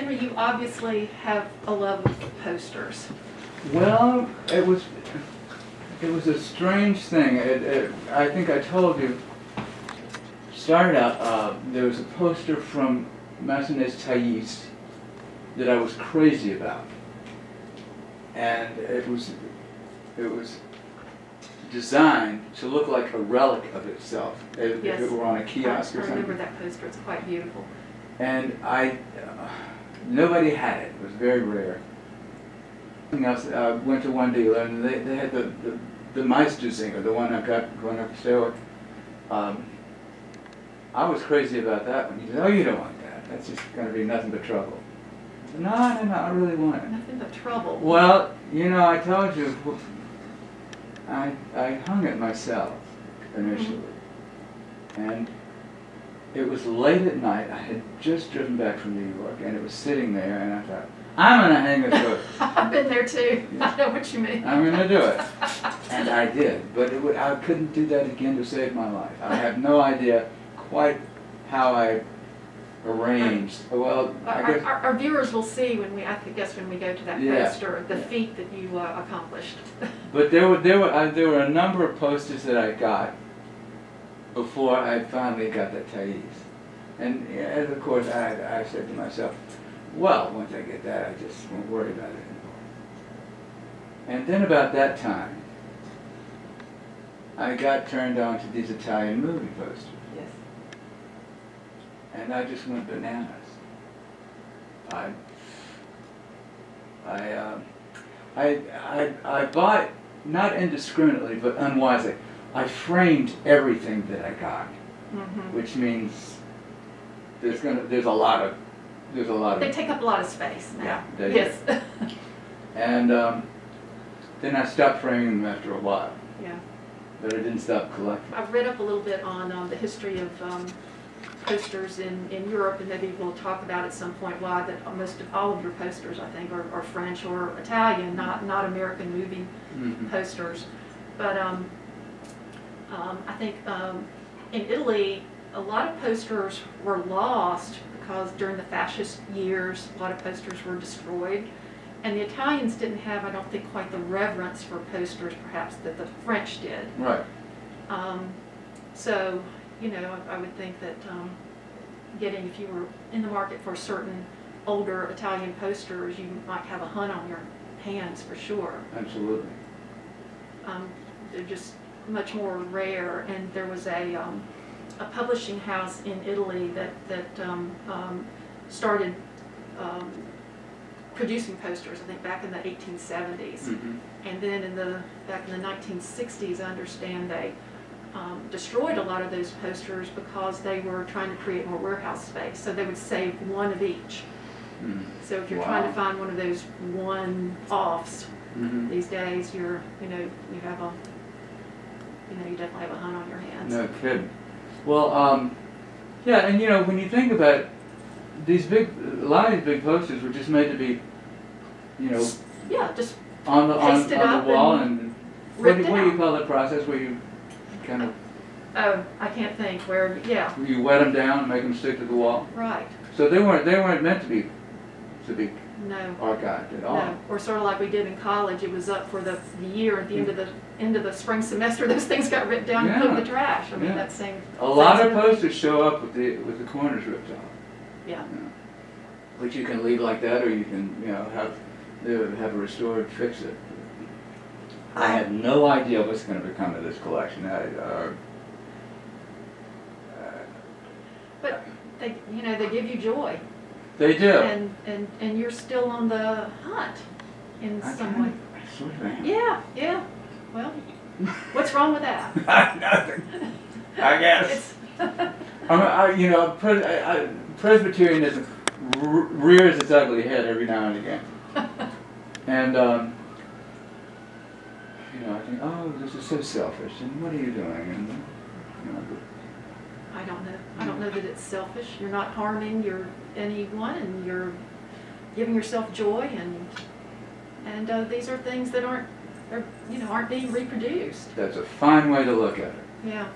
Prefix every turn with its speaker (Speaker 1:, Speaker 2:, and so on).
Speaker 1: Henry, you obviously have a love of posters.
Speaker 2: Well, it was a strange thing. I think I told you. Started out, there was a poster from Massenet's Thais that I was crazy about, and it was designed to look like a relic of itself, if
Speaker 1: Yes.
Speaker 2: it were on a kiosk or
Speaker 1: I remember
Speaker 2: something.
Speaker 1: that poster. It's quite beautiful.
Speaker 2: And nobody had it. It was very rare. Something else, I went to one dealer and they had the Meistersinger, the one I got going up the stairway. I was crazy about that one. He said, "Oh, you don't want that. That's just going to be nothing but trouble." I said, No, I really want it.
Speaker 1: Nothing but trouble.
Speaker 2: Well, you know, I told you, I hung it myself initially. And it was late at night. I had just driven back from New York, and it was sitting there, and I thought, I'm going to hang this book.
Speaker 1: I've been there too. I know what you mean.
Speaker 2: I'm going to do it. And I did. But I couldn't do that again to save my life. I have no idea quite how I arranged. Well, I guess.
Speaker 1: Our viewers will see when we go to that
Speaker 2: Yeah.
Speaker 1: poster, the feat that you accomplished.
Speaker 2: But there were a number of posters that I got before I finally got that Thais. And of course I said to myself, well, once I get that, I just won't worry about it anymore. And then about that time, I got turned on to these Italian movie posters.
Speaker 1: Yes.
Speaker 2: And I just went bananas. I bought, not indiscriminately, but unwisely. I framed everything that I got, which means there's a lot of.
Speaker 1: They take up a lot of space now.
Speaker 2: Yeah, they
Speaker 1: yes.
Speaker 2: And then I stopped framing them after a while.
Speaker 1: Yeah.
Speaker 2: But I didn't stop collecting.
Speaker 1: I've read up a little bit on the history of posters in Europe, and maybe we'll talk about at some point why that most of all of your posters, I think, are French or Italian, not American movie posters. But I think in Italy, a lot of posters were lost because during the fascist years, a lot of posters were destroyed. And the Italians didn't have, I don't think, quite the reverence for posters, perhaps, that the French did.
Speaker 2: Right.
Speaker 1: So, you know, I would think that if you were in the market for certain older Italian posters, you might have a hunt on your hands for sure.
Speaker 2: Absolutely.
Speaker 1: They're just much more rare, and there was a publishing house in Italy that started producing posters, I think, back in the 1870s. And then back in the 1960s, I understand they destroyed a lot of those posters because they were trying to create more warehouse space. So they would save one of each. So if you're trying to find one of those one-offs these days, you definitely have a hunt on your hands.
Speaker 2: No kidding. Well, yeah, and you know, when you think about it, a lot of these big posters were just made to be, you know,
Speaker 1: yeah, just
Speaker 2: on the wall, and what do you call that process where you kind of?
Speaker 1: Oh, I can't think where. Yeah.
Speaker 2: Where you wet them down and make them stick to the wall.
Speaker 1: Right.
Speaker 2: So they weren't meant to be
Speaker 1: No.
Speaker 2: archived at all.
Speaker 1: No. Or sort of like we did in college. It was up for the year. At the end of the spring semester, those things got ripped down and put in the trash. I mean, that same.
Speaker 2: A lot of posters show up with the corners ripped off.
Speaker 1: Yeah.
Speaker 2: Which you can leave like that, or you can, you know, have a restorer fix it. I have no idea what's going to become of this collection.
Speaker 1: But they give you joy.
Speaker 2: They do.
Speaker 1: And you're still on the hunt in some way.
Speaker 2: I sort of am.
Speaker 1: Yeah. Well, what's wrong with that?
Speaker 2: Nothing. I guess. Presbyterianism rears its ugly head every now and again. And, I think, oh, this is so selfish, and what are you doing? And,
Speaker 1: I don't know that it's selfish. You're not harming anyone, and you're giving yourself joy, and these are things that aren't being reproduced.
Speaker 2: That's a fine way to look at it.
Speaker 1: Yeah.